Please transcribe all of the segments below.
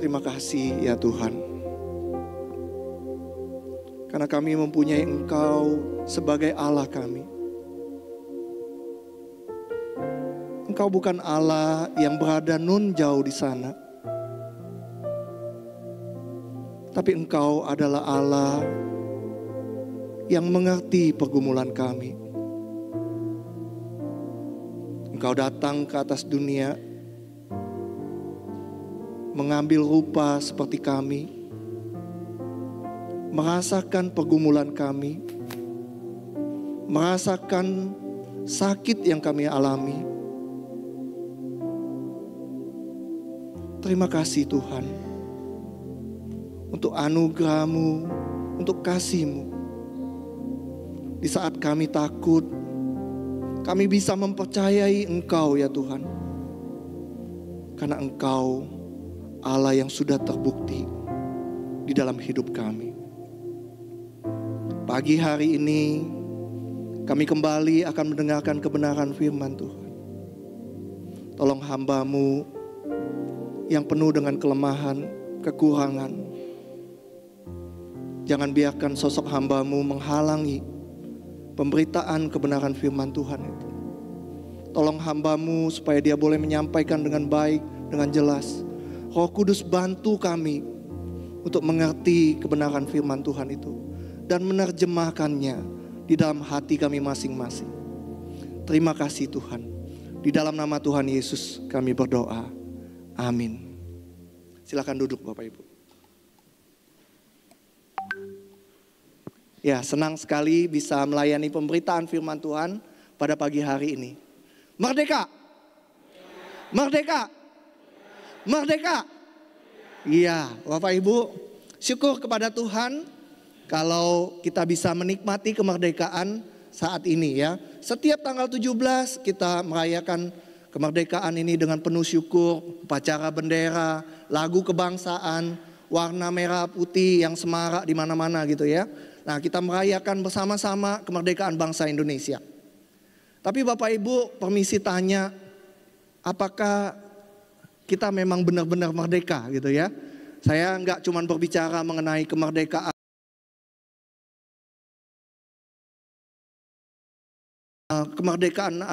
Terima kasih ya Tuhan, karena kami mempunyai Engkau sebagai Allah kami. Engkau bukan Allah yang berada nun jauh di sana, tapi Engkau adalah Allah yang mengerti pergumulan kami. Engkau datang ke atas dunia, mengambil rupa seperti kami, merasakan pergumulan kami, merasakan sakit yang kami alami. Terima kasih Tuhan untuk anugerah-Mu, untuk kasih-Mu. Di saat kami takut, kami bisa mempercayai Engkau ya Tuhan, karena Engkau Allah yang sudah terbukti di dalam hidup kami. Pagi hari ini kami kembali akan mendengarkan kebenaran firman Tuhan. Tolong hamba-Mu yang penuh dengan kelemahan, kekurangan. Jangan biarkan sosok hamba-Mu menghalangi pemberitaan kebenaran firman Tuhan itu. Tolong hamba-Mu supaya dia boleh menyampaikan dengan baik, dengan jelas. Roh Kudus bantu kami untuk mengerti kebenaran firman Tuhan itu dan menerjemahkannya di dalam hati kami masing-masing. Terima kasih Tuhan. Di dalam nama Tuhan Yesus kami berdoa. Amin. Silakan duduk Bapak Ibu. Ya, senang sekali bisa melayani pemberitaan firman Tuhan pada pagi hari ini. Merdeka! Merdeka! Merdeka. Iya, Bapak Ibu, syukur kepada Tuhan kalau kita bisa menikmati kemerdekaan saat ini ya. Setiap tanggal 17 kita merayakan kemerdekaan ini dengan penuh syukur, upacara bendera, lagu kebangsaan, warna merah putih yang semarak di mana-mana gitu ya. Nah, kita merayakan bersama-sama kemerdekaan bangsa Indonesia. Tapi Bapak Ibu, permisi tanya, apakah kita memang benar-benar merdeka gitu ya. Saya enggak cuma berbicara mengenai kemerdekaan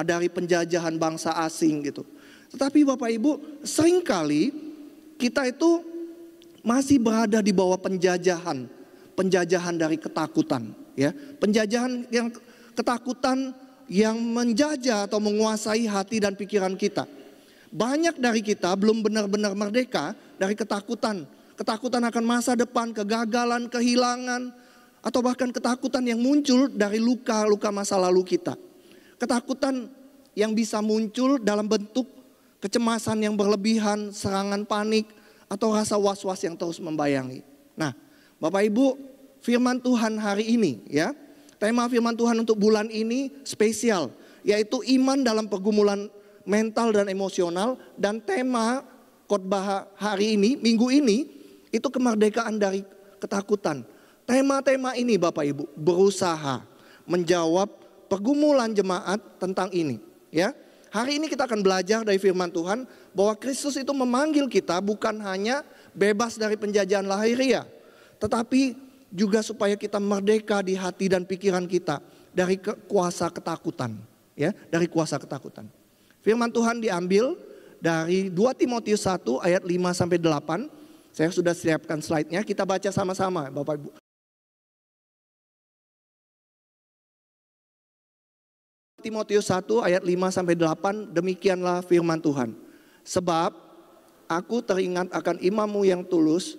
dari penjajahan bangsa asing gitu. Tetapi Bapak Ibu, seringkali kita itu masih berada di bawah penjajahan dari ketakutan ya. Penjajahan yang ketakutan yang menjajah atau menguasai hati dan pikiran kita. Banyak dari kita belum benar-benar merdeka dari ketakutan. Ketakutan akan masa depan, kegagalan, kehilangan, atau bahkan ketakutan yang muncul dari luka-luka masa lalu kita. Ketakutan yang bisa muncul dalam bentuk kecemasan yang berlebihan, serangan panik, atau rasa was-was yang terus membayangi. Nah, Bapak Ibu, firman Tuhan hari ini ya, tema firman Tuhan untuk bulan ini spesial, yaitu iman dalam pergumulan mental dan emosional, dan tema khotbah hari ini, minggu ini, itu kemerdekaan dari ketakutan. Tema-tema ini Bapak Ibu berusaha menjawab pergumulan jemaat tentang ini. Ya, hari ini kita akan belajar dari firman Tuhan bahwa Kristus itu memanggil kita bukan hanya bebas dari penjajahan lahiriah, tetapi juga supaya kita merdeka di hati dan pikiran kita dari kuasa ketakutan. Ya, dari kuasa ketakutan. Firman Tuhan diambil dari 2 Timotius 1 ayat 5-8. Saya sudah siapkan slide-nya, kita baca sama-sama Bapak Ibu. Timotius 1 ayat 5-8, demikianlah firman Tuhan. Sebab aku teringat akan imanmu yang tulus,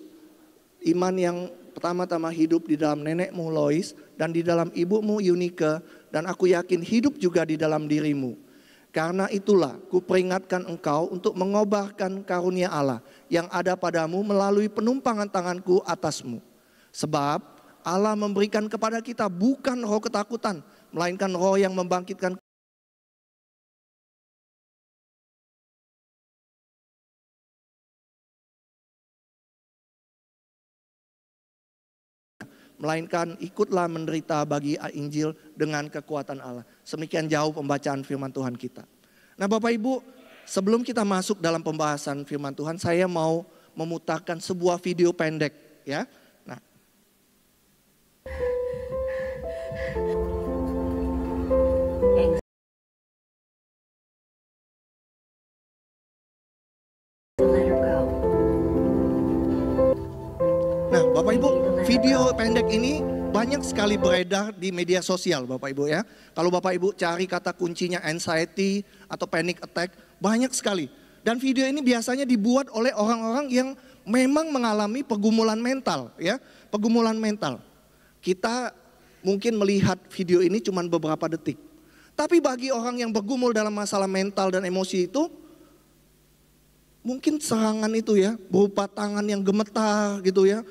iman yang pertama-tama hidup di dalam nenekmu Lois dan di dalam ibumu Eunike, dan aku yakin hidup juga di dalam dirimu. Karena itulah kuperingatkan engkau untuk mengobarkan karunia Allah yang ada padamu melalui penumpangan tanganku atasmu. Sebab Allah memberikan kepada kita bukan roh ketakutan, melainkan roh yang membangkitkan melainkan ikutlah menderita bagi Injil dengan kekuatan Allah. Semikian jauh pembacaan firman Tuhan kita. Nah Bapak Ibu, sebelum kita masuk dalam pembahasan firman Tuhan, saya mau memutarkan sebuah video pendek ya. Nah, Bapak Ibu, video pendek ini banyak sekali beredar di media sosial Bapak Ibu ya. Kalau Bapak Ibu cari kata kuncinya anxiety atau panic attack, banyak sekali. Dan video ini biasanya dibuat oleh orang-orang yang memang mengalami pergumulan mental ya, pergumulan mental. Kita mungkin melihat video ini cuma beberapa detik. Tapi bagi orang yang bergumul dalam masalah mental dan emosi itu, mungkin serangan itu ya, berupa tangan yang gemetar gitu ya,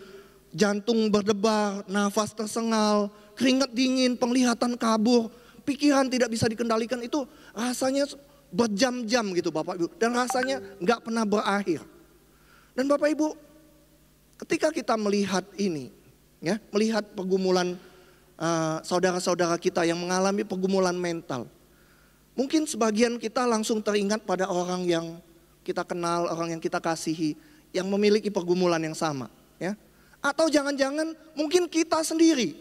jantung berdebar, nafas tersengal, keringat dingin, penglihatan kabur, pikiran tidak bisa dikendalikan, itu rasanya berjam-jam gitu Bapak Ibu. Dan rasanya nggak pernah berakhir. Dan Bapak Ibu, ketika kita melihat ini, ya, melihat pergumulan saudara-saudara kita yang mengalami pergumulan mental, mungkin sebagian kita langsung teringat pada orang yang kita kenal, orang yang kita kasihi, yang memiliki pergumulan yang sama, ya. Atau jangan-jangan mungkin kita sendiri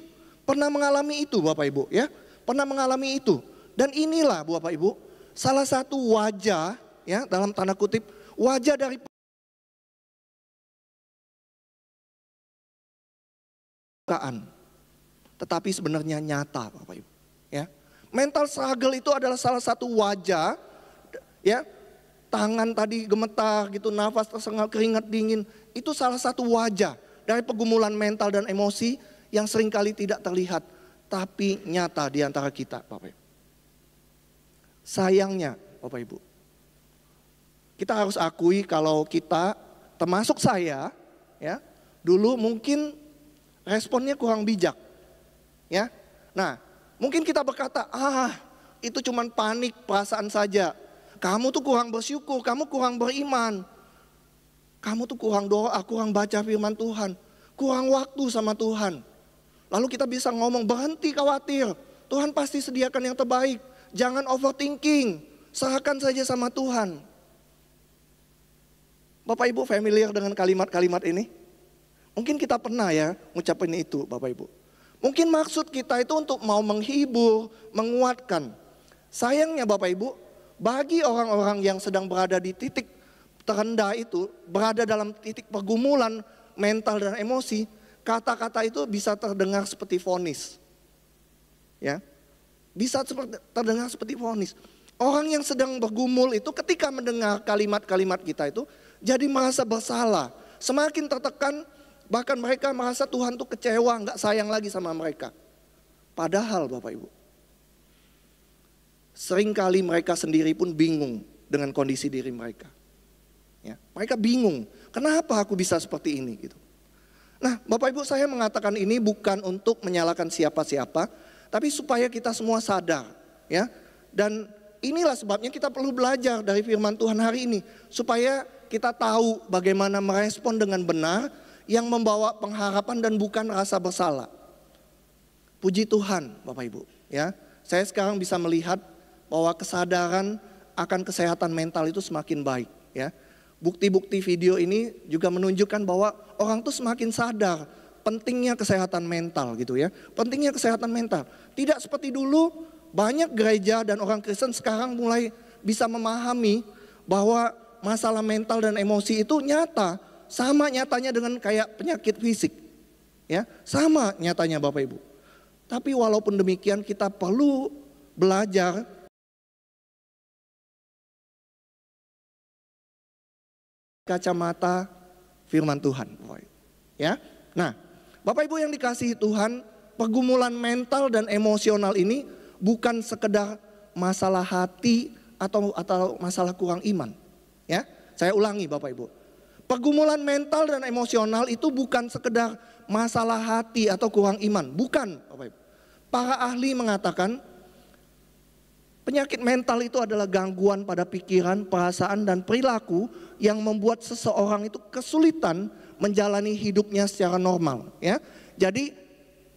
pernah mengalami itu Bapak Ibu ya. Pernah mengalami itu. Dan inilah Bapak Ibu salah satu wajah ya, dalam tanda kutip wajah dari perbukaan. Tetapi sebenarnya nyata Bapak Ibu ya. Mental struggle itu adalah salah satu wajah ya. Tangan tadi gemetar gitu, nafas tersengal, keringat dingin, itu salah satu wajah dari pergumulan mental dan emosi yang seringkali tidak terlihat, tapi nyata di antara kita Bapak Ibu. Sayangnya Bapak Ibu, kita harus akui kalau kita, termasuk saya, ya, dulu mungkin responnya kurang bijak. Ya, nah mungkin kita berkata, itu cuma panik perasaan saja. Kamu tuh kurang bersyukur, kamu kurang beriman. Kamu tuh kurang doa, kurang baca firman Tuhan, kurang waktu sama Tuhan. Lalu kita bisa ngomong, berhenti khawatir, Tuhan pasti sediakan yang terbaik. Jangan overthinking, serahkan saja sama Tuhan. Bapak Ibu familiar dengan kalimat-kalimat ini? Mungkin kita pernah ya ngucapin itu Bapak Ibu. Mungkin maksud kita itu untuk mau menghibur, menguatkan. Sayangnya Bapak Ibu, bagi orang-orang yang sedang berada di titik terendah itu, berada dalam titik pergumulan mental dan emosi, kata-kata itu bisa terdengar seperti vonis. Ya. Bisa terdengar seperti vonis. Orang yang sedang bergumul itu ketika mendengar kalimat-kalimat kita itu jadi merasa bersalah, semakin tertekan, bahkan mereka merasa Tuhan tuh kecewa, nggak sayang lagi sama mereka. Padahal Bapak Ibu, seringkali mereka sendiri pun bingung dengan kondisi diri mereka. Ya, mereka bingung, kenapa aku bisa seperti ini gitu. Nah, Bapak Ibu, saya mengatakan ini bukan untuk menyalahkan siapa-siapa, tapi supaya kita semua sadar, ya. Dan inilah sebabnya kita perlu belajar dari firman Tuhan hari ini, supaya kita tahu bagaimana merespon dengan benar yang membawa pengharapan dan bukan rasa bersalah. Puji Tuhan, Bapak Ibu, ya. Saya sekarang bisa melihat bahwa kesadaran akan kesehatan mental itu semakin baik, ya. Bukti-bukti video ini juga menunjukkan bahwa orang tuh semakin sadar pentingnya kesehatan mental gitu ya. Pentingnya kesehatan mental. Tidak seperti dulu, banyak gereja dan orang Kristen sekarang mulai bisa memahami bahwa masalah mental dan emosi itu nyata. Sama nyatanya dengan kayak penyakit fisik. Ya, sama nyatanya Bapak Ibu. Tapi walaupun demikian kita perlu belajar kacamata firman Tuhan. Ya. Nah, Bapak Ibu yang dikasihi Tuhan, pergumulan mental dan emosional ini bukan sekedar masalah hati atau masalah kurang iman. Ya, saya ulangi Bapak Ibu. Pergumulan mental dan emosional itu bukan sekedar masalah hati atau kurang iman, bukan Bapak Ibu. Para ahli mengatakan penyakit mental itu adalah gangguan pada pikiran, perasaan, dan perilaku yang membuat seseorang itu kesulitan menjalani hidupnya secara normal. Ya, jadi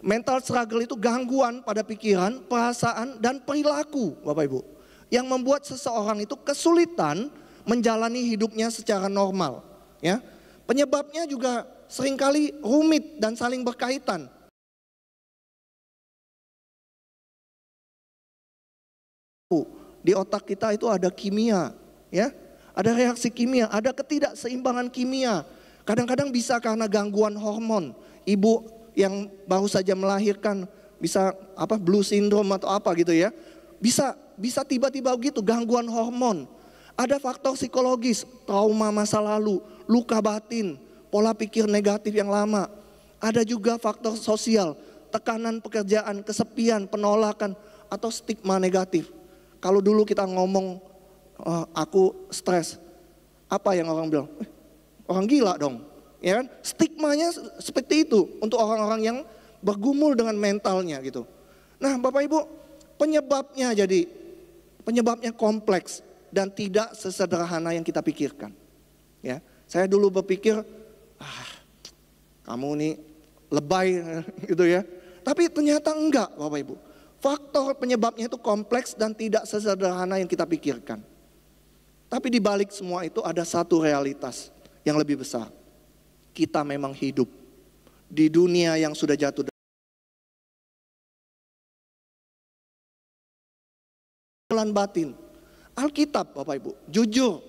mental struggle itu gangguan pada pikiran, perasaan, dan perilaku, Bapak Ibu, yang membuat seseorang itu kesulitan menjalani hidupnya secara normal. Ya, Penyebabnya juga seringkali rumit dan saling berkaitan. Di otak kita itu ada kimia, ya, ada reaksi kimia, ada ketidakseimbangan kimia. Kadang-kadang bisa karena gangguan hormon. Ibu yang baru saja melahirkan bisa blue syndrome atau apa gitu ya. Bisa tiba-tiba begitu gangguan hormon. Ada faktor psikologis, trauma masa lalu, luka batin, pola pikir negatif yang lama. Ada juga faktor sosial, tekanan pekerjaan, kesepian, penolakan, atau stigma negatif. Kalau dulu kita ngomong, oh, aku stres, apa yang orang bilang? Orang gila dong, ya kan? Stigmanya seperti itu untuk orang-orang yang bergumul dengan mentalnya gitu. Nah, Bapak Ibu, penyebabnya kompleks dan tidak sesederhana yang kita pikirkan. Ya, saya dulu berpikir, kamu nih lebay gitu ya. Tapi ternyata enggak, Bapak Ibu. Faktor penyebabnya itu kompleks dan tidak sesederhana yang kita pikirkan. Tapi di balik semua itu ada satu realitas yang lebih besar. Kita memang hidup di dunia yang sudah jatuh dalam batin. Alkitab, Bapak Ibu, jujur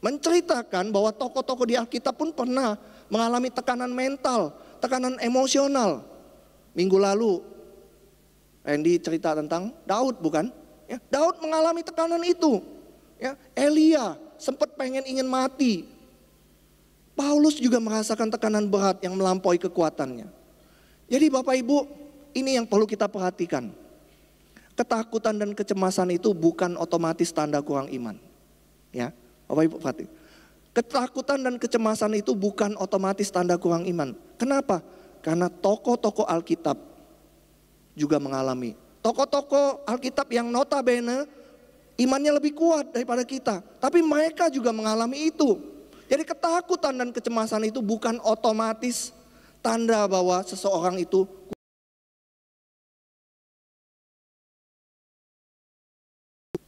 menceritakan bahwa tokoh-tokoh di Alkitab pun pernah mengalami tekanan mental, tekanan emosional. Minggu lalu Randy cerita tentang Daud, bukan? Ya, Daud mengalami tekanan itu. Ya, Elia sempat ingin mati. Paulus juga merasakan tekanan berat yang melampaui kekuatannya. Jadi Bapak Ibu, ini yang perlu kita perhatikan. Ketakutan dan kecemasan itu bukan otomatis tanda kurang iman. Ya, Bapak Ibu perhatikan. Ketakutan dan kecemasan itu bukan otomatis tanda kurang iman. Kenapa? Karena tokoh-tokoh Alkitab juga mengalami. Tokoh-tokoh Alkitab yang notabene imannya lebih kuat daripada kita, tapi mereka juga mengalami itu. Jadi ketakutan dan kecemasan itu bukan otomatis tanda bahwa seseorang itu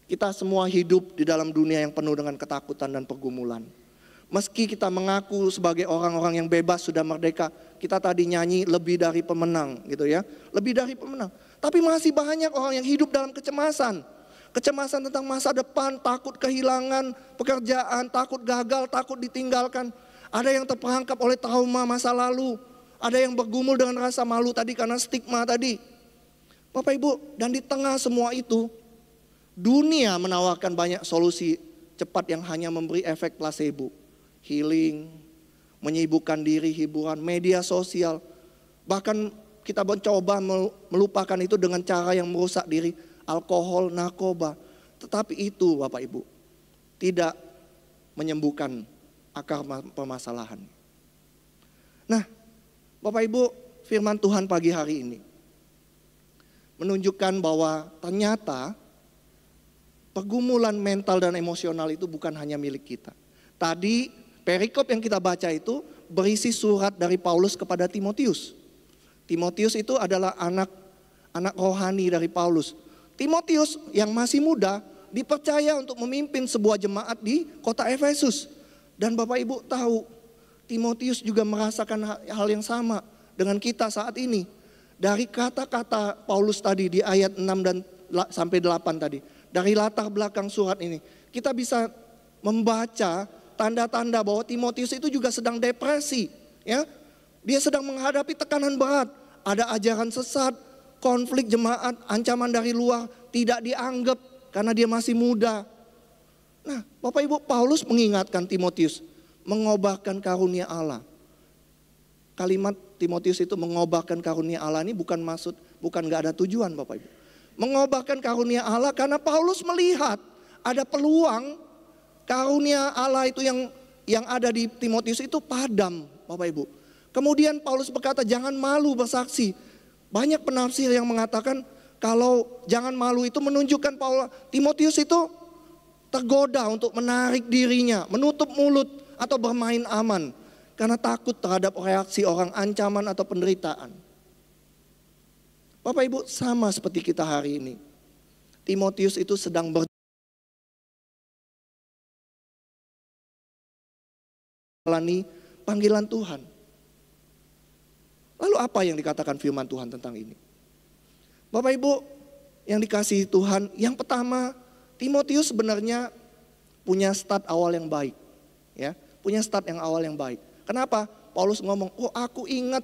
kita semua hidup di dalam dunia yang penuh dengan ketakutan dan pergumulan. Meski kita mengaku sebagai orang-orang yang bebas sudah merdeka, kita tadi nyanyi lebih dari pemenang gitu ya, lebih dari pemenang. Tapi masih banyak orang yang hidup dalam kecemasan. Kecemasan tentang masa depan, takut kehilangan pekerjaan, takut gagal, takut ditinggalkan. Ada yang terperangkap oleh trauma masa lalu, ada yang bergumul dengan rasa malu tadi karena stigma tadi. Bapak Ibu, dan di tengah semua itu, dunia menawarkan banyak solusi cepat yang hanya memberi efek placebo. Healing, menyibukkan diri, hiburan, media sosial. Bahkan kita mencoba melupakan itu dengan cara yang merusak diri, alkohol, narkoba. Tetapi itu Bapak Ibu tidak menyembuhkan akar permasalahan. Nah, Bapak Ibu, firman Tuhan pagi hari ini menunjukkan bahwa ternyata pergumulan mental dan emosional itu bukan hanya milik kita. Tadi perikop yang kita baca itu berisi surat dari Paulus kepada Timotius. Timotius itu adalah anak rohani dari Paulus. Timotius yang masih muda dipercaya untuk memimpin sebuah jemaat di kota Efesus. Dan Bapak Ibu tahu, Timotius juga merasakan hal yang sama dengan kita saat ini. Dari kata-kata Paulus tadi di ayat 6 dan sampai 8 tadi, dari latar belakang surat ini, kita bisa membaca tanda-tanda bahwa Timotius itu juga sedang depresi, ya. Dia sedang menghadapi tekanan berat, ada ajaran sesat, konflik jemaat, ancaman dari luar, tidak dianggap karena dia masih muda. Nah, Bapak Ibu, Paulus mengingatkan Timotius mengobarkan karunia Allah. Kalimat Timotius itu mengobarkan karunia Allah ini bukan gak ada tujuan, Bapak Ibu. Mengobarkan karunia Allah karena Paulus melihat ada peluang karunia Allah itu yang ada di Timotius itu padam, Bapak Ibu. Kemudian Paulus berkata jangan malu bersaksi. Banyak penafsir yang mengatakan kalau jangan malu itu menunjukkan Timotius itu tergoda untuk menarik dirinya, menutup mulut atau bermain aman karena takut terhadap reaksi orang, ancaman atau penderitaan. Bapak Ibu, sama seperti kita hari ini. Timotius itu sedang menjalani panggilan Tuhan. Lalu apa yang dikatakan firman Tuhan tentang ini? Bapak Ibu yang dikasihi Tuhan, yang pertama, Timotius sebenarnya punya start awal yang baik. Ya, punya start yang awal yang baik. Kenapa? Paulus ngomong, oh aku ingat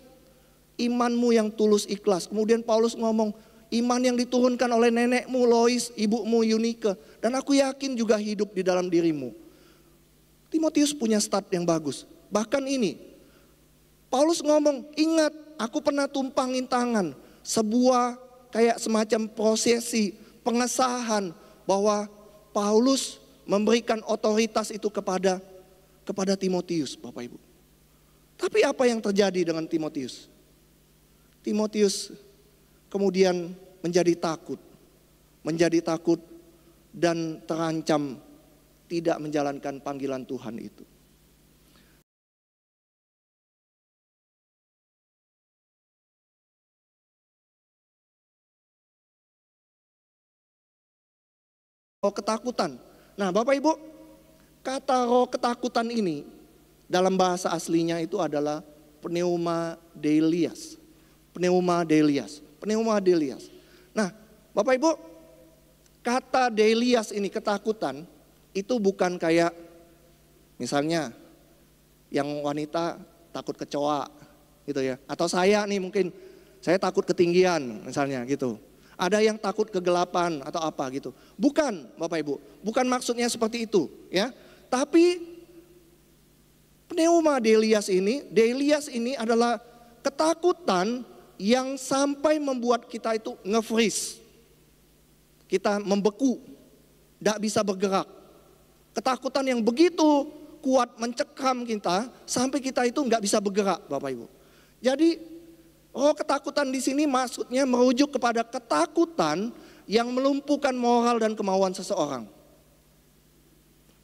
imanmu yang tulus ikhlas. Kemudian Paulus ngomong, iman yang diturunkan oleh nenekmu Lois, ibumu Eunike, dan aku yakin juga hidup di dalam dirimu. Timotius punya start yang bagus. Bahkan ini, Paulus ngomong, ingat aku pernah tumpangin tangan. Sebuah kayak semacam prosesi pengesahan bahwa Paulus memberikan otoritas itu kepada Timotius, Bapak Ibu. Tapi apa yang terjadi dengan Timotius? Timotius kemudian menjadi takut dan terancam tidak menjalankan panggilan Tuhan itu. Roh ketakutan. Nah, Bapak Ibu, kata roh ketakutan ini dalam bahasa aslinya itu adalah pneumadelias. Pneumadelias. Nah, Bapak Ibu, kata delias ini ketakutan itu bukan kayak misalnya yang wanita takut kecoa gitu ya. Atau saya nih mungkin saya takut ketinggian misalnya gitu. Ada yang takut kegelapan atau apa gitu. Bukan Bapak Ibu, bukan maksudnya seperti itu ya. Tapi pneumadelias ini adalah ketakutan yang sampai membuat kita itu nge-freeze. Kita membeku, tidak bisa bergerak. Ketakutan yang begitu kuat mencekam kita sampai kita itu nggak bisa bergerak, Bapak Ibu. Jadi roh ketakutan di sini maksudnya merujuk kepada ketakutan yang melumpuhkan moral dan kemauan seseorang.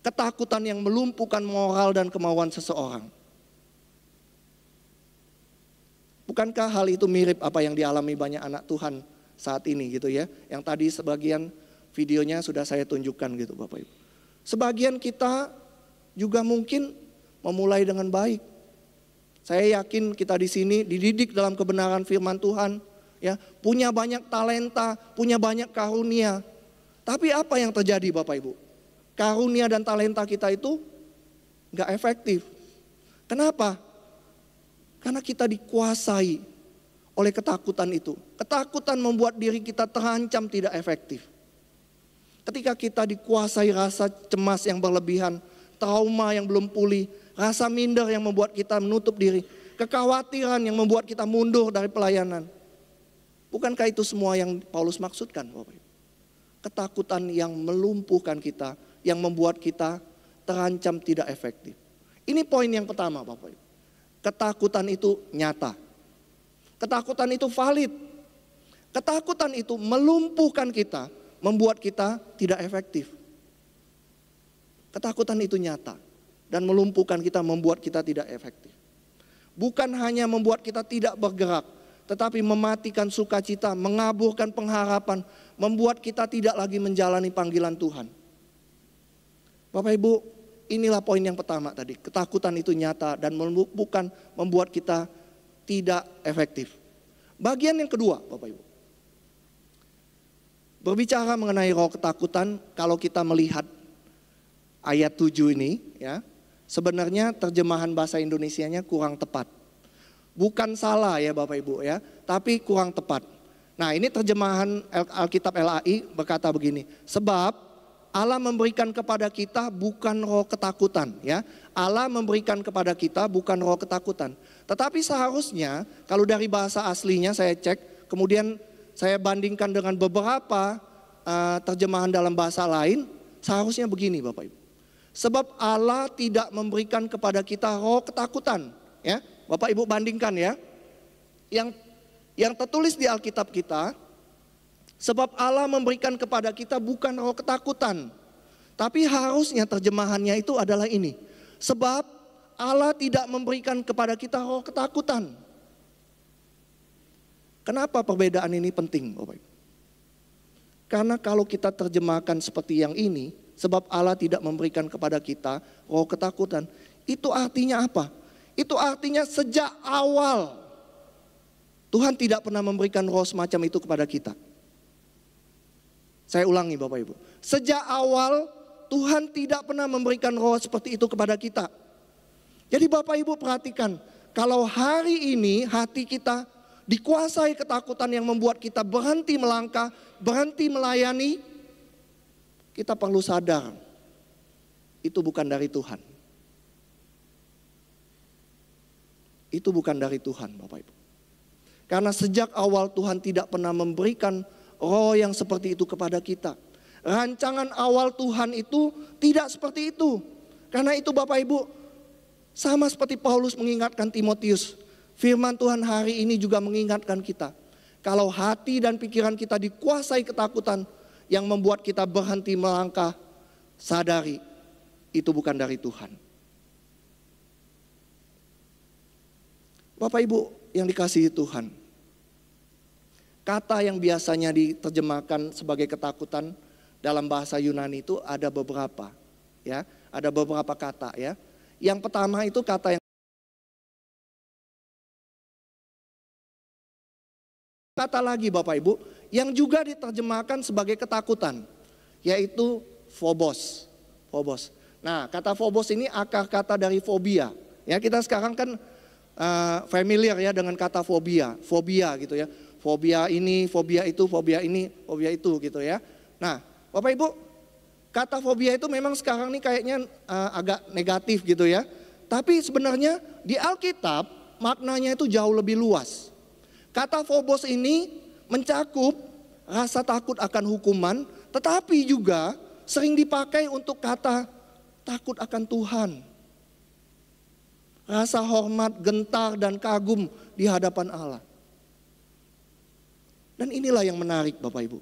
Ketakutan yang melumpuhkan moral dan kemauan seseorang. Bukankah hal itu mirip apa yang dialami banyak anak Tuhan saat ini gitu ya? Yang tadi sebagian videonya sudah saya tunjukkan gitu Bapak Ibu. Sebagian kita juga mungkin memulai dengan baik. Saya yakin kita di sini dididik dalam kebenaran firman Tuhan, ya, punya banyak talenta, punya banyak karunia. Tapi apa yang terjadi Bapak Ibu? Karunia dan talenta kita itu nggak efektif. Kenapa? Karena kita dikuasai oleh ketakutan itu. Ketakutan membuat diri kita terancam tidak efektif. Ketika kita dikuasai rasa cemas yang berlebihan, trauma yang belum pulih, rasa minder yang membuat kita menutup diri, kekhawatiran yang membuat kita mundur dari pelayanan. Bukankah itu semua yang Paulus maksudkan, Bapak Ibu? Ketakutan yang melumpuhkan kita, yang membuat kita terancam tidak efektif. Ini poin yang pertama, Bapak Ibu. Ketakutan itu nyata. Ketakutan itu valid. Ketakutan itu melumpuhkan kita, membuat kita tidak efektif. Ketakutan itu nyata dan melumpuhkan kita, membuat kita tidak efektif. Bukan hanya membuat kita tidak bergerak, tetapi mematikan sukacita, mengaburkan pengharapan, membuat kita tidak lagi menjalani panggilan Tuhan. Bapak Ibu, inilah poin yang pertama tadi. Ketakutan itu nyata dan bukan membuat kita tidak efektif. Bagian yang kedua, Bapak Ibu. Berbicara mengenai roh ketakutan, kalau kita melihat ayat 7 ini, ya, sebenarnya terjemahan bahasa Indonesianya kurang tepat. Bukan salah ya Bapak Ibu ya, tapi kurang tepat. Nah, ini terjemahan Alkitab LAI berkata begini, sebab Allah memberikan kepada kita bukan roh ketakutan ya. Allah memberikan kepada kita bukan roh ketakutan. Tetapi seharusnya kalau dari bahasa aslinya saya cek, kemudian saya bandingkan dengan beberapa terjemahan dalam bahasa lain, seharusnya begini Bapak Ibu. Sebab Allah tidak memberikan kepada kita roh ketakutan ya. Bapak Ibu bandingkan ya. Yang tertulis di Alkitab kita, sebab Allah memberikan kepada kita bukan roh ketakutan. Tapi harusnya terjemahannya itu adalah ini. Sebab Allah tidak memberikan kepada kita roh ketakutan. Kenapa perbedaan ini penting Bapak Ibu? Karena kalau kita terjemahkan seperti yang ini, sebab Allah tidak memberikan kepada kita roh ketakutan, itu artinya apa? Itu artinya sejak awal Tuhan tidak pernah memberikan roh semacam itu kepada kita. Saya ulangi Bapak Ibu. Sejak awal Tuhan tidak pernah memberikan roh seperti itu kepada kita. Jadi Bapak Ibu perhatikan, kalau hari ini hati kita dikuasai ketakutan yang membuat kita berhenti melangkah, berhenti melayani, kita perlu sadar itu bukan dari Tuhan. Itu bukan dari Tuhan Bapak Ibu. Karena sejak awal Tuhan tidak pernah memberikan roh yang seperti itu kepada kita. Rancangan awal Tuhan itu tidak seperti itu. Karena itu Bapak Ibu, sama seperti Paulus mengingatkan Timotius, firman Tuhan hari ini juga mengingatkan kita. Kalau hati dan pikiran kita dikuasai ketakutan yang membuat kita berhenti melangkah, sadari itu bukan dari Tuhan. Bapak Ibu yang dikasihi Tuhan, kata yang biasanya diterjemahkan sebagai ketakutan dalam bahasa Yunani itu ada beberapa, ya, ada beberapa kata, ya. Yang pertama itu kata lagi Bapak Ibu yang juga diterjemahkan sebagai ketakutan, yaitu phobos. Phobos. Nah, kata phobos ini akar kata dari fobia. Ya, kita sekarang kan familiar ya dengan kata fobia, fobia gitu ya. Fobia ini, fobia itu, fobia ini, fobia itu gitu ya. Nah, Bapak Ibu, kata fobia itu memang sekarang ini kayaknya agak negatif gitu ya. Tapi sebenarnya di Alkitab maknanya itu jauh lebih luas. Kata phobos ini mencakup rasa takut akan hukuman, tetapi juga sering dipakai untuk kata takut akan Tuhan. Rasa hormat, gentar, dan kagum di hadapan Allah. Dan inilah yang menarik Bapak Ibu.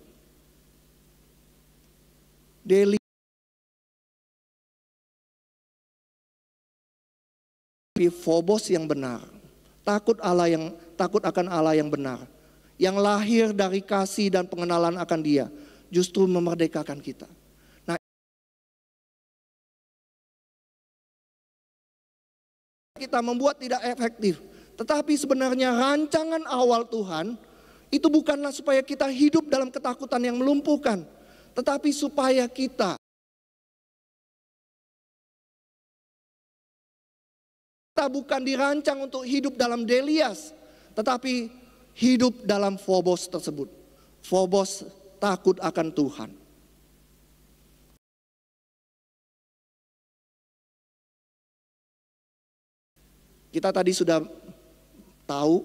Phobos yang benar, takut akan Allah yang benar, yang lahir dari kasih dan pengenalan akan Dia, justru memerdekakan kita. Nah, kita membuat tidak efektif, tetapi sebenarnya rancangan awal Tuhan itu bukanlah supaya kita hidup dalam ketakutan yang melumpuhkan, tetapi supaya kita bukan dirancang untuk hidup dalam delias, tetapi hidup dalam phobos tersebut. Phobos, takut akan Tuhan. Kita tadi sudah tahu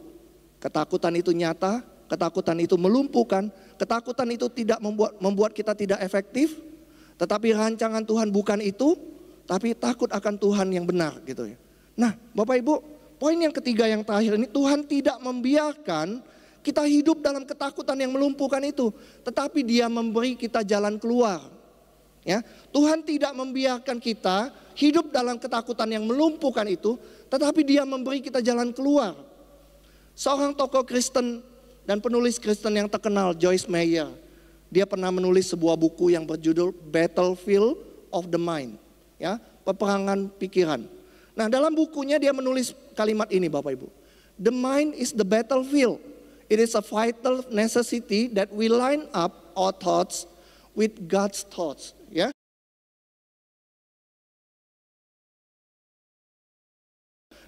ketakutan itu nyata, ketakutan itu melumpuhkan, ketakutan itu tidak membuat kita tidak efektif, tetapi rancangan Tuhan bukan itu, tapi takut akan Tuhan yang benar gitu ya. Nah, Bapak Ibu, poin yang ketiga yang terakhir ini, Tuhan tidak membiarkan kita hidup dalam ketakutan yang melumpuhkan itu, tetapi Dia memberi kita jalan keluar. Ya, Tuhan tidak membiarkan kita hidup dalam ketakutan yang melumpuhkan itu, tetapi Dia memberi kita jalan keluar. Seorang tokoh Kristen dan penulis Kristen yang terkenal, Joyce Meyer, dia pernah menulis sebuah buku yang berjudul Battlefield of the Mind, ya, peperangan pikiran. Nah, dalam bukunya dia menulis kalimat ini Bapak Ibu. The mind is the battlefield. It is a vital necessity that we line up our thoughts with God's thoughts. Ya.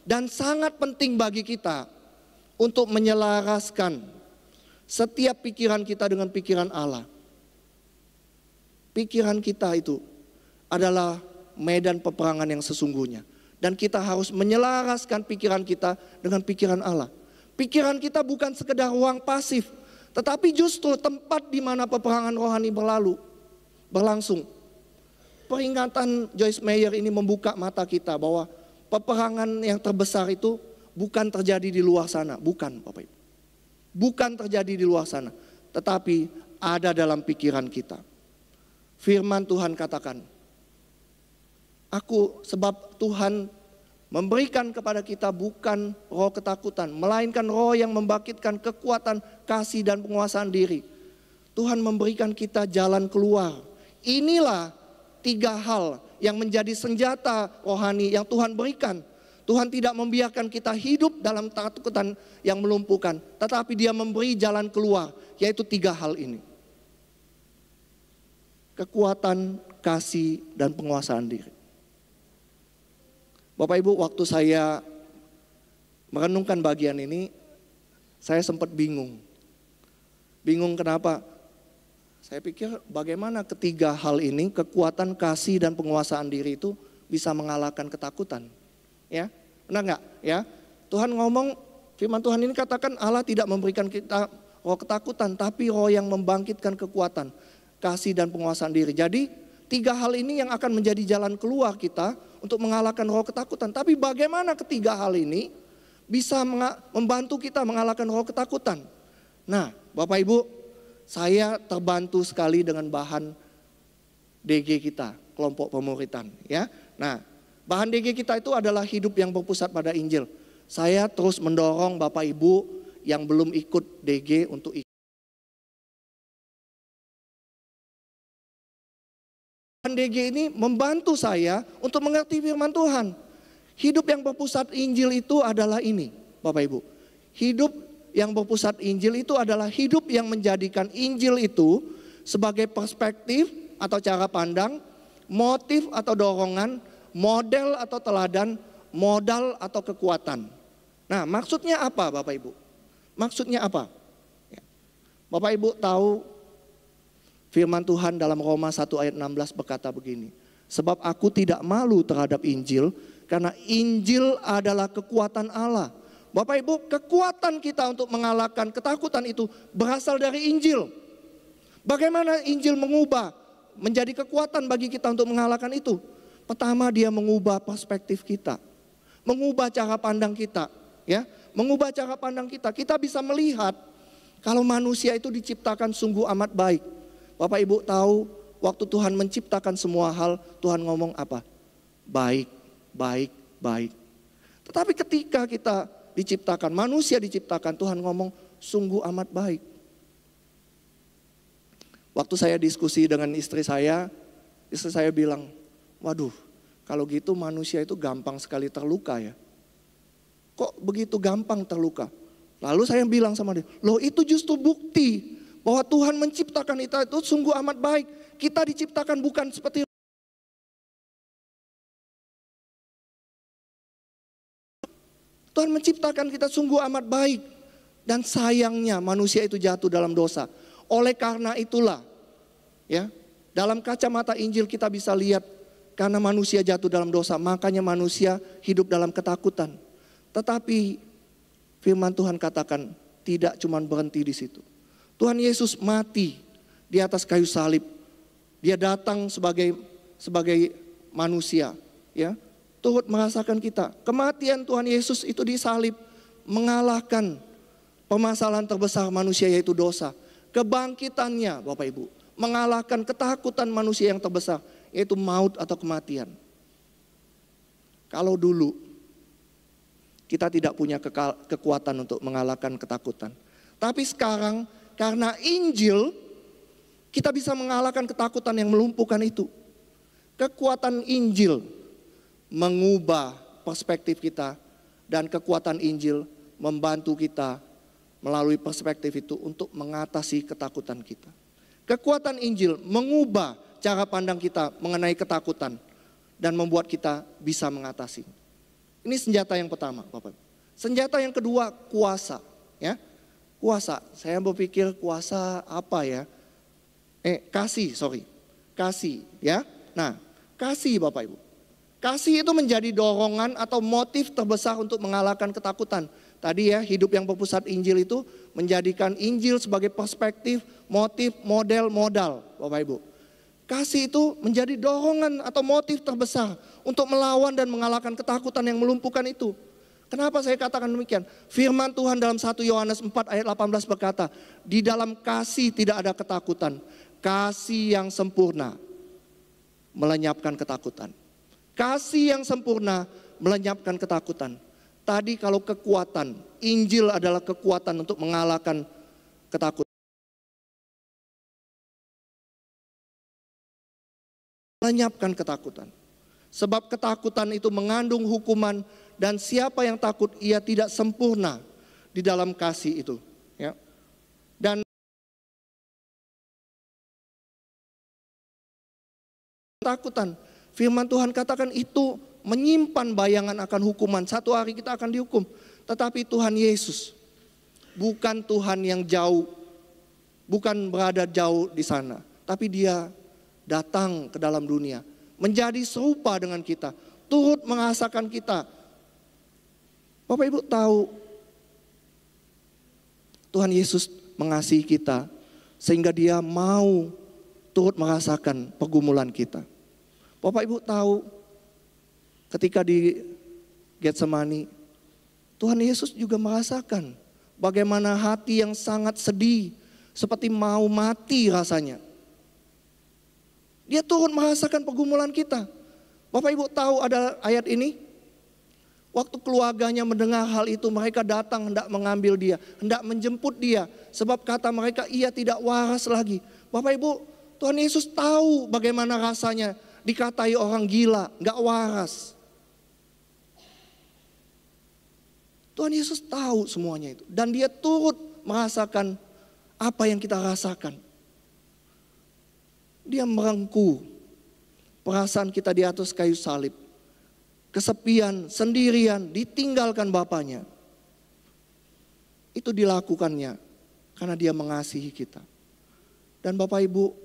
Dan sangat penting bagi kita untuk menyelaraskan setiap pikiran kita dengan pikiran Allah. Pikiran kita itu adalah medan peperangan yang sesungguhnya. Dan kita harus menyelaraskan pikiran kita dengan pikiran Allah. Pikiran kita bukan sekedar ruang pasif, tetapi justru tempat di mana peperangan rohani berlangsung. Peringatan Joyce Meyer ini membuka mata kita bahwa peperangan yang terbesar itu bukan terjadi di luar sana, bukan Bapak Ibu. Bukan terjadi di luar sana, tetapi ada dalam pikiran kita. Firman Tuhan katakan, sebab Tuhan memberikan kepada kita bukan roh ketakutan, melainkan roh yang membangkitkan kekuatan, kasih dan penguasaan diri. Tuhan memberikan kita jalan keluar. Inilah 3 hal yang menjadi senjata rohani yang Tuhan berikan. Tuhan tidak membiarkan kita hidup dalam ketakutan yang melumpuhkan, tetapi Dia memberi jalan keluar, yaitu 3 hal ini. Kekuatan, kasih, dan penguasaan diri. Bapak Ibu, waktu saya merenungkan bagian ini, saya sempat bingung. Bingung kenapa? Saya pikir bagaimana ketiga hal ini, kekuatan, kasih, dan penguasaan diri itu bisa mengalahkan ketakutan. Ya, benar nggak? Ya, Tuhan ngomong, firman Tuhan ini katakan Allah tidak memberikan kita roh ketakutan, tapi roh yang membangkitkan kekuatan, kasih, dan penguasaan diri. Jadi 3 hal ini yang akan menjadi jalan keluar kita untuk mengalahkan roh ketakutan. Tapi bagaimana ketiga hal ini bisa membantu kita mengalahkan roh ketakutan? Nah, Bapak Ibu, saya terbantu sekali dengan bahan DG kita, kelompok pemuritan. Ya, nah, bahan DG kita itu adalah hidup yang berpusat pada Injil. Saya terus mendorong Bapak Ibu yang belum ikut DG untuk ikut. Bahan DG ini membantu saya untuk mengerti firman Tuhan. Hidup yang berpusat Injil itu adalah ini, Bapak Ibu. Hidup yang berpusat Injil itu adalah hidup yang menjadikan Injil itu sebagai perspektif atau cara pandang, motif atau dorongan, model atau teladan, modal atau kekuatan. Nah, maksudnya apa Bapak Ibu? Maksudnya apa? Bapak Ibu tahu firman Tuhan dalam Roma 1 ayat 16 berkata begini. Sebab aku tidak malu terhadap Injil, karena Injil adalah kekuatan Allah. Bapak Ibu, kekuatan kita untuk mengalahkan ketakutan itu berasal dari Injil. Bagaimana Injil mengubah menjadi kekuatan bagi kita untuk mengalahkan itu? Pertama, dia mengubah perspektif kita, mengubah cara pandang kita, ya, mengubah cara pandang kita. Kita bisa melihat kalau manusia itu diciptakan sungguh amat baik. Bapak Ibu tahu, waktu Tuhan menciptakan semua hal, Tuhan ngomong apa? Baik, baik, baik. Tetapi ketika kita diciptakan, manusia diciptakan, Tuhan ngomong sungguh amat baik. Waktu saya diskusi dengan istri saya bilang, waduh, kalau gitu manusia itu gampang sekali terluka ya. Kok begitu gampang terluka? Lalu saya bilang sama dia, loh itu justru bukti bahwa Tuhan menciptakan kita itu sungguh amat baik. Kita diciptakan bukan seperti Tuhan menciptakan kita sungguh amat baik. Dan sayangnya manusia itu jatuh dalam dosa. Oleh karena itulah, ya, dalam kacamata Injil kita bisa lihat, karena manusia jatuh dalam dosa, makanya manusia hidup dalam ketakutan. Tetapi firman Tuhan katakan tidak cuma berhenti di situ. Tuhan Yesus mati di atas kayu salib. Dia datang sebagai manusia, ya. Turut merasakan kita. Kematian Tuhan Yesus itu disalib mengalahkan permasalahan terbesar manusia, yaitu dosa. Kebangkitannya Bapak Ibu mengalahkan ketakutan manusia yang terbesar, yaitu maut atau kematian. Kalau dulu kita tidak punya kekuatan untuk mengalahkan ketakutan, tapi sekarang karena Injil kita bisa mengalahkan ketakutan yang melumpuhkan itu. Kekuatan Injil mengubah perspektif kita, dan kekuatan Injil membantu kita melalui perspektif itu untuk mengatasi ketakutan kita. Kekuatan Injil mengubah cara pandang kita mengenai ketakutan dan membuat kita bisa mengatasi. Ini senjata yang pertama, Bapak. Senjata yang kedua, kuasa, ya. Kuasa. Saya berpikir kuasa apa ya? Kasih, ya. Nah, kasih Bapak Ibu. Kasih itu menjadi dorongan atau motif terbesar untuk mengalahkan ketakutan. Tadi ya, hidup yang berpusat Injil itu menjadikan Injil sebagai perspektif, motif, model, modal, Bapak Ibu. Kasih itu menjadi dorongan atau motif terbesar untuk melawan dan mengalahkan ketakutan yang melumpuhkan itu. Kenapa saya katakan demikian? Firman Tuhan dalam 1 Yohanes 4 ayat 18 berkata, di dalam kasih tidak ada ketakutan. Kasih yang sempurna melenyapkan ketakutan. Kasih yang sempurna melenyapkan ketakutan. Tadi kalau kekuatan, Injil adalah kekuatan untuk mengalahkan ketakutan. Melenyapkan ketakutan. Sebab ketakutan itu mengandung hukuman Dan siapa yang takut, ia tidak sempurna di dalam kasih itu. Ya. Dan takutan, firman Tuhan katakan itu menyimpan bayangan akan hukuman. Satu hari kita akan dihukum. Tetapi Tuhan Yesus bukan Tuhan yang jauh, bukan berada jauh di sana. Tapi dia datang ke dalam dunia, menjadi serupa dengan kita, turut merasakan kita. Bapak Ibu tahu, Tuhan Yesus mengasihi kita sehingga dia mau turut merasakan pergumulan kita. Bapak Ibu tahu, ketika di Getsemani, Tuhan Yesus juga merasakan bagaimana hati yang sangat sedih, seperti mau mati rasanya. Dia turut merasakan pergumulan kita. Bapak Ibu tahu ada ayat ini? Waktu keluarganya mendengar hal itu, mereka datang hendak mengambil dia, hendak menjemput dia. Sebab kata mereka, ia tidak waras lagi. Bapak Ibu, Tuhan Yesus tahu bagaimana rasanya dikatai orang gila, gak waras. Tuhan Yesus tahu semuanya itu. Dan dia turut merasakan apa yang kita rasakan. Dia merengkuh perasaan kita di atas kayu salib. Kesepian, sendirian, ditinggalkan Bapaknya. Itu dilakukannya karena dia mengasihi kita. Dan Bapak Ibu,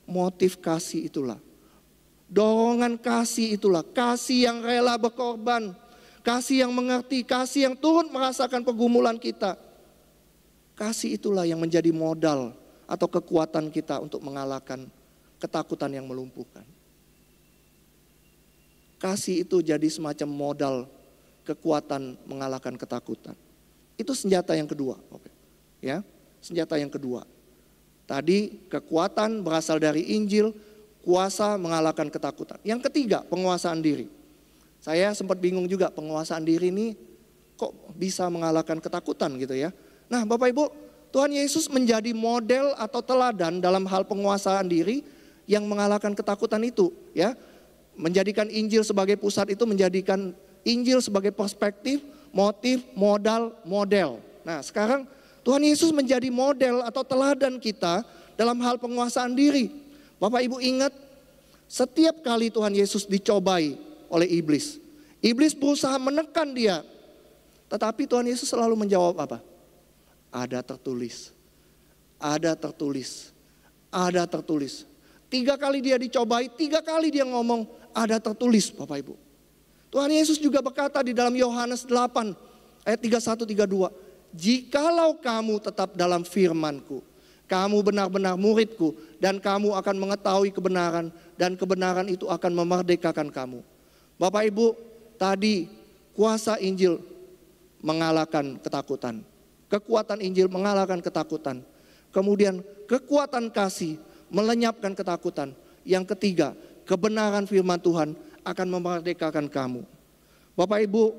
motif kasih itulah, dorongan kasih itulah, kasih yang rela berkorban, kasih yang mengerti, kasih yang turut merasakan pergumulan kita. Kasih itulah yang menjadi modal atau kekuatan kita untuk mengalahkan ketakutan yang melumpuhkan. Kasih itu jadi semacam modal kekuatan mengalahkan ketakutan. Itu senjata yang kedua. Ya, senjata yang kedua. Tadi kekuatan berasal dari Injil, kuasa mengalahkan ketakutan. Yang ketiga, penguasaan diri. Saya sempat bingung juga, penguasaan diri ini kok bisa mengalahkan ketakutan gitu ya. Nah, Bapak Ibu, Tuhan Yesus menjadi model atau teladan dalam hal penguasaan diri yang mengalahkan ketakutan itu, ya. Menjadikan Injil sebagai pusat itu menjadikan Injil sebagai perspektif, motif, model. Nah, sekarang Tuhan Yesus menjadi model atau teladan kita dalam hal penguasaan diri. Bapak Ibu ingat, setiap kali Tuhan Yesus dicobai oleh iblis, iblis berusaha menekan dia. Tetapi Tuhan Yesus selalu menjawab apa? Ada tertulis, ada tertulis, ada tertulis. 3 kali dia dicobai, 3 kali dia ngomong, ada tertulis Bapak Ibu. Tuhan Yesus juga berkata di dalam Yohanes 8 ayat 31-32. Jikalau kamu tetap dalam firman-Ku, kamu benar-benar murid-Ku, dan kamu akan mengetahui kebenaran, dan kebenaran itu akan memerdekakan kamu. Bapak Ibu, tadi kuasa Injil mengalahkan ketakutan. Kekuatan Injil mengalahkan ketakutan. Kemudian kekuatan kasih melenyapkan ketakutan. Yang ketiga, kebenaran firman Tuhan akan memerdekakan kamu. Bapak Ibu,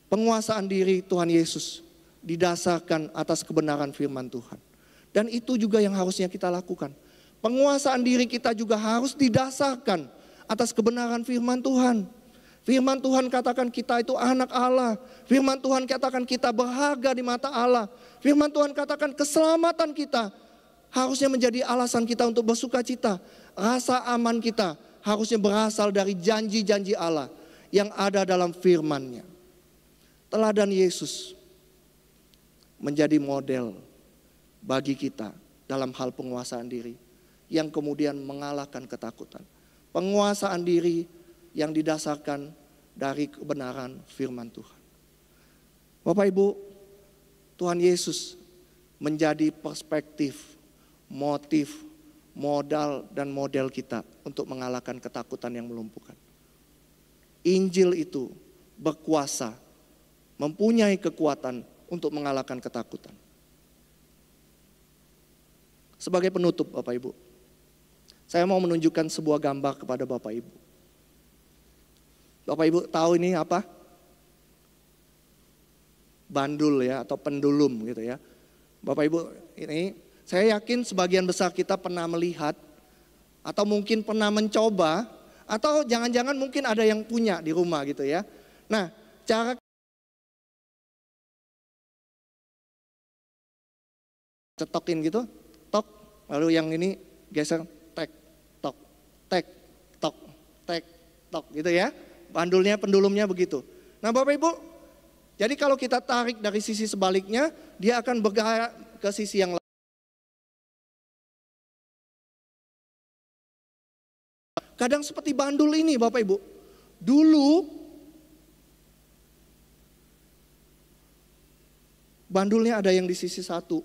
penguasaan diri Tuhan Yesus didasarkan atas kebenaran firman Tuhan. Dan itu juga yang harusnya kita lakukan. Penguasaan diri kita juga harus didasarkan atas kebenaran firman Tuhan. Firman Tuhan katakan kita itu anak Allah. Firman Tuhan katakan kita berharga di mata Allah. Firman Tuhan katakan keselamatan kita harusnya menjadi alasan kita untuk bersuka cita. Rasa aman kita harusnya berasal dari janji-janji Allah yang ada dalam firman-Nya. Teladan Yesus menjadi model bagi kita dalam hal penguasaan diri yang kemudian mengalahkan ketakutan. Penguasaan diri yang didasarkan dari kebenaran firman Tuhan. Bapak Ibu, Tuhan Yesus menjadi perspektif, motif, modal dan model kita untuk mengalahkan ketakutan yang melumpuhkan. Injil itu berkuasa, mempunyai kekuatan untuk mengalahkan ketakutan. Sebagai penutup Bapak Ibu, saya mau menunjukkan sebuah gambar kepada Bapak Ibu. Bapak Ibu tahu ini apa? Bandul ya, atau pendulum gitu ya. Bapak Ibu, ini saya yakin sebagian besar kita pernah melihat atau mungkin pernah mencoba atau jangan-jangan mungkin ada yang punya di rumah gitu ya. Nah, cara cetokin gitu, tok, lalu yang ini geser, tek, tok, tek, tok, tek, tok gitu ya. Bandulnya, pendulumnya begitu. Nah Bapak Ibu, jadi kalau kita tarik dari sisi sebaliknya, dia akan bergerak ke sisi yang lain. Kadang seperti bandul ini Bapak Ibu. Dulu bandulnya ada yang di sisi satu.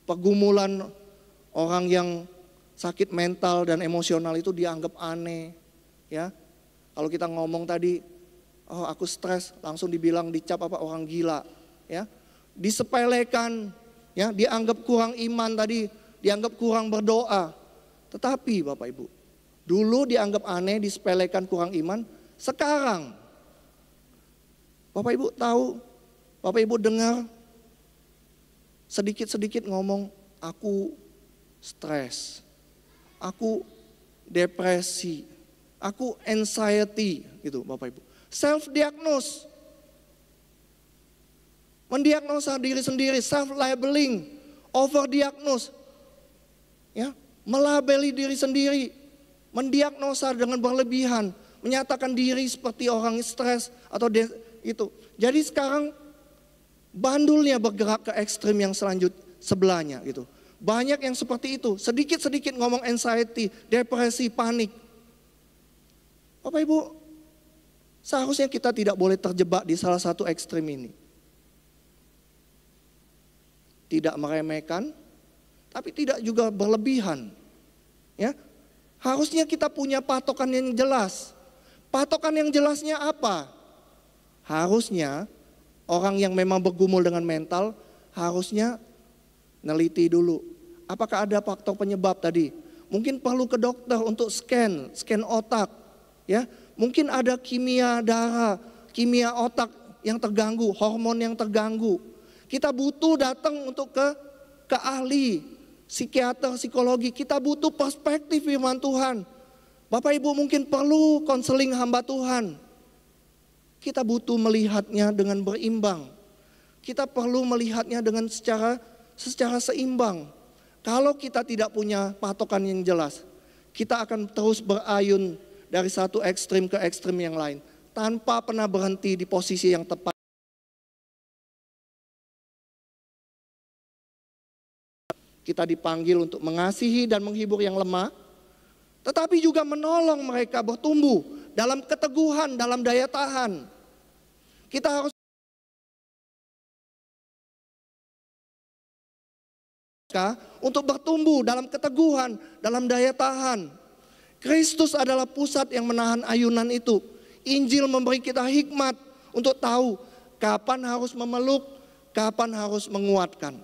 Pergumulan orang yang sakit mental dan emosional itu dianggap aneh. Ya, kalau kita ngomong tadi, oh aku stres, langsung dibilang dicap apa orang gila. Ya, disepelekan, ya, dianggap kurang iman tadi, dianggap kurang berdoa. Tetapi Bapak Ibu, dulu dianggap aneh, disepelekan kurang iman. Sekarang, Bapak Ibu tahu, Bapak Ibu dengar, sedikit-sedikit ngomong, aku stres, aku depresi, aku anxiety, gitu Bapak Ibu. Self-diagnose, mendiagnosa diri sendiri, self-labeling, over-diagnose, ya, melabeli diri sendiri, mendiagnosa dengan berlebihan, menyatakan diri seperti orang stres atau itu. Jadi sekarang bandulnya bergerak ke ekstrim yang sebelahnya gitu. Banyak yang seperti itu, sedikit-sedikit ngomong anxiety, depresi, panik. Bapak Ibu, seharusnya kita tidak boleh terjebak di salah satu ekstrim ini. Tidak meremehkan, tapi tidak juga berlebihan. Ya, harusnya kita punya patokan yang jelas. Patokan yang jelasnya apa? Harusnya orang yang memang bergumul dengan mental harusnya neliti dulu. Apakah ada faktor penyebab tadi? Mungkin perlu ke dokter untuk scan otak. Ya, mungkin ada kimia darah, kimia otak yang terganggu, hormon yang terganggu. Kita butuh datang untuk ke ahli psikiater, psikologi. Kita butuh perspektif firman Tuhan. Bapak Ibu mungkin perlu konseling hamba Tuhan. Kita butuh melihatnya dengan berimbang. Kita perlu melihatnya dengan secara seimbang. Kalau kita tidak punya patokan yang jelas, kita akan terus berayun dari satu ekstrim ke ekstrim yang lain, tanpa pernah berhenti di posisi yang tepat. Kita dipanggil untuk mengasihi dan menghibur yang lemah, tetapi juga menolong mereka bertumbuh dalam keteguhan, dalam daya tahan. Kita harus untuk bertumbuh dalam keteguhan, dalam daya tahan. Kristus adalah pusat yang menahan ayunan itu. Injil memberi kita hikmat untuk tahu kapan harus memeluk, kapan harus menguatkan.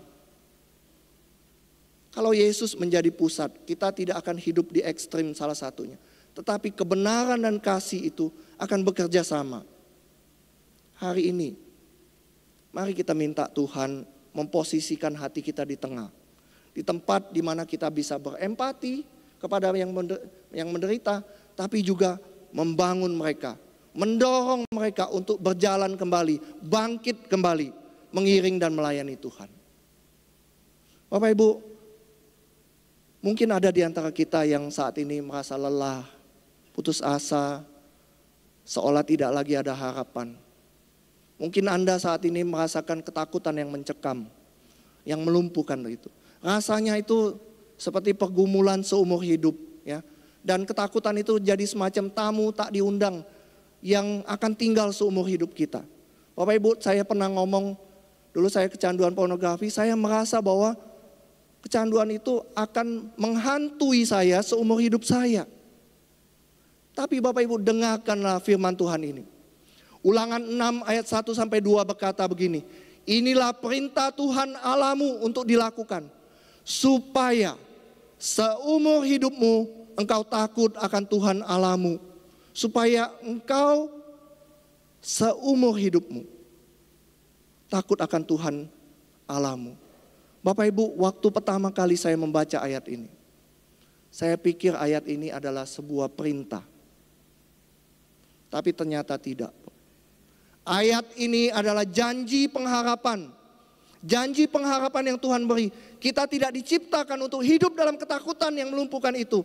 Kalau Yesus menjadi pusat, kita tidak akan hidup di ekstrim salah satunya. Tetapi kebenaran dan kasih itu akan bekerja sama. Hari ini, mari kita minta Tuhan memposisikan hati kita di tengah. Di tempat di mana kita bisa berempati kepada yang menderita, tapi juga membangun mereka, mendorong mereka untuk berjalan kembali, bangkit kembali, mengiring dan melayani Tuhan. Bapak Ibu, mungkin ada di antara kita yang saat ini merasa lelah, putus asa, seolah tidak lagi ada harapan. Mungkin Anda saat ini merasakan ketakutan yang mencekam, yang melumpuhkan itu. Rasanya itu seperti pergumulan seumur hidup, ya. Dan ketakutan itu jadi semacam tamu tak diundang yang akan tinggal seumur hidup kita. Bapak Ibu, saya pernah ngomong, dulu saya kecanduan pornografi, saya merasa bahwa kecanduan itu akan menghantui saya seumur hidup saya. Tapi Bapak Ibu, dengarkanlah firman Tuhan ini. Ulangan 6 ayat 1 sampai 2 berkata begini. Inilah perintah Tuhan Allahmu untuk dilakukan, supaya seumur hidupmu engkau takut akan Tuhan Allahmu. Supaya engkau seumur hidupmu takut akan Tuhan Allahmu. Bapak Ibu, waktu pertama kali saya membaca ayat ini, saya pikir ayat ini adalah sebuah perintah. Tapi ternyata tidak. Ayat ini adalah janji pengharapan. Janji pengharapan yang Tuhan beri. Kita tidak diciptakan untuk hidup dalam ketakutan yang melumpuhkan itu.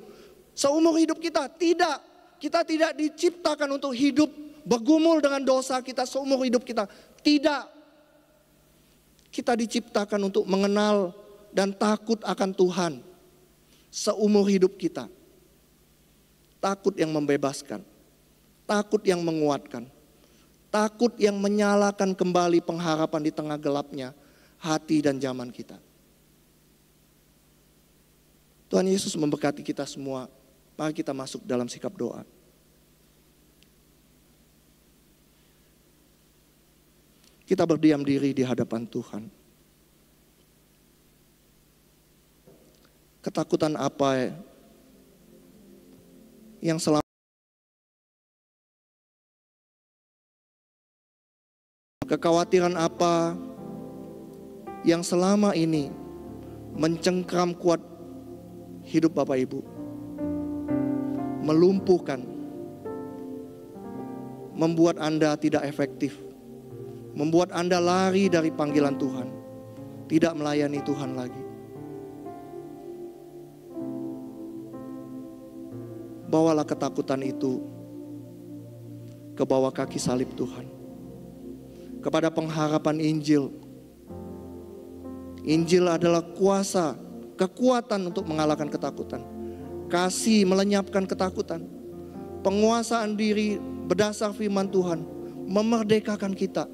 Seumur hidup kita, tidak. Kita tidak diciptakan untuk hidup bergumul dengan dosa kita seumur hidup kita. Tidak. Kita diciptakan untuk mengenal dan takut akan Tuhan seumur hidup kita. Takut yang membebaskan. Takut yang menguatkan. Takut yang menyalakan kembali pengharapan di tengah gelapnya hati dan zaman kita. Tuhan Yesus memberkati kita semua. Mari kita masuk dalam sikap doa. Kita berdiam diri di hadapan Tuhan. Ketakutan apa yang selama kekhawatiran apa yang selama ini mencengkram kuat hidup Bapak Ibu, melumpuhkan, membuat Anda tidak efektif, membuat Anda lari dari panggilan Tuhan, tidak melayani Tuhan lagi. Bawalah ketakutan itu ke bawah kaki salib Tuhan, kepada pengharapan Injil. Injil adalah kuasa, kekuatan untuk mengalahkan ketakutan. Kasih melenyapkan ketakutan. Penguasaan diri berdasar firman Tuhan memerdekakan kita.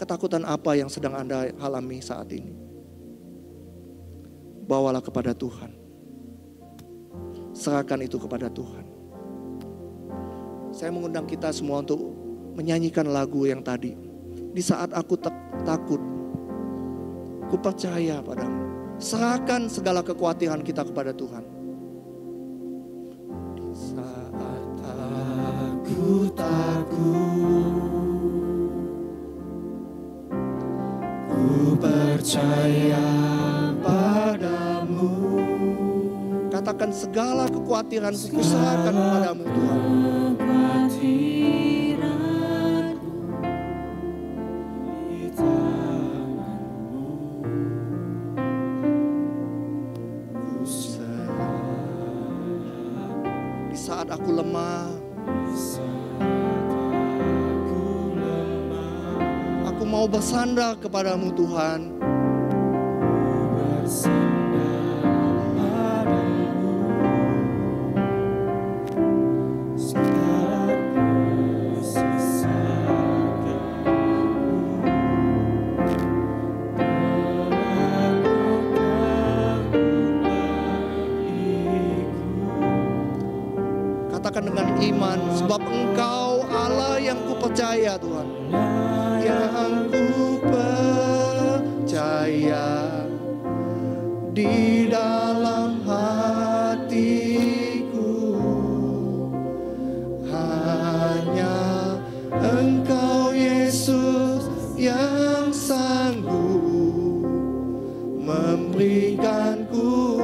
Ketakutan apa yang sedang Anda alami saat ini? Bawalah kepada Tuhan. Serahkan itu kepada Tuhan. Saya mengundang kita semua untuk menyanyikan lagu yang tadi. Di saat aku takut, ku percaya padamu. Serahkan segala kekhawatiran kita kepada Tuhan. Di saat aku takut, ku percaya padamu. Katakan segala kekhawatiranku ku serahkan kepadamu Tuhan. Di saat aku lemah, aku mau bersandar kepadamu Tuhan. Katakan dengan iman, sebab Engkau Allah yang kupercaya Tuhan. Yang kupercaya di dalam hatiku, hanya Engkau Yesus yang sanggup memberikanku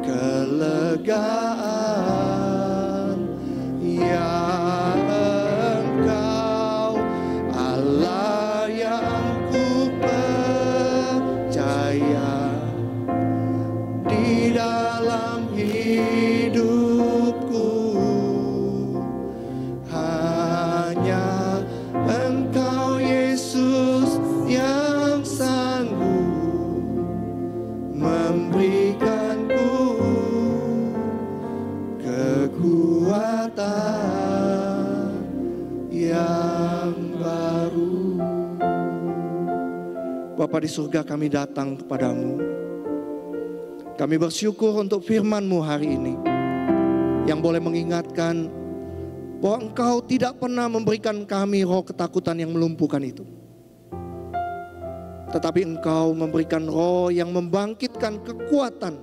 kelegaan. Ya Engkau Allah yang kupercaya di dalam hidupku, hanya Engkau Yesus yang sanggup memberikanku kekuatan yang baru. Bapa di surga, kami datang kepadamu. Kami bersyukur untuk firman-Mu hari ini yang boleh mengingatkan bahwa Engkau tidak pernah memberikan kami roh ketakutan yang melumpuhkan itu. Tetapi Engkau memberikan roh yang membangkitkan kekuatan,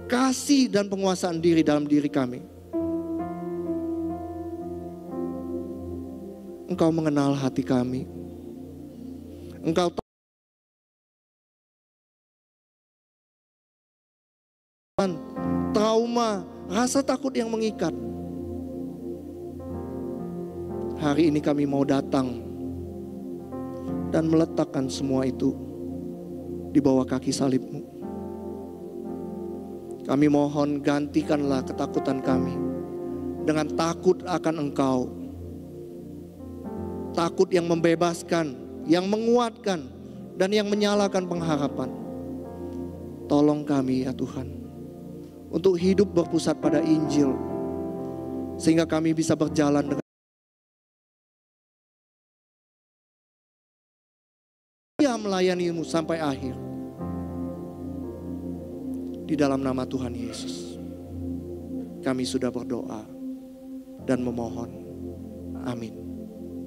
kasih dan penguasaan diri dalam diri kami. Engkau mengenal hati kami. Engkau tahu trauma, rasa takut yang mengikat. hari ini kami mau datang dan meletakkan semua itu di bawah kaki salib-Mu. Kami mohon gantikanlah ketakutan kami dengan takut akan Engkau. Takut yang membebaskan, yang menguatkan, dan yang menyalakan pengharapan. Tolong kami ya Tuhan, untuk hidup berpusat pada Injil, sehingga kami bisa berjalan dengan melayani-Mu sampai akhir. Di dalam nama Tuhan Yesus, kami sudah berdoa dan memohon. Amin.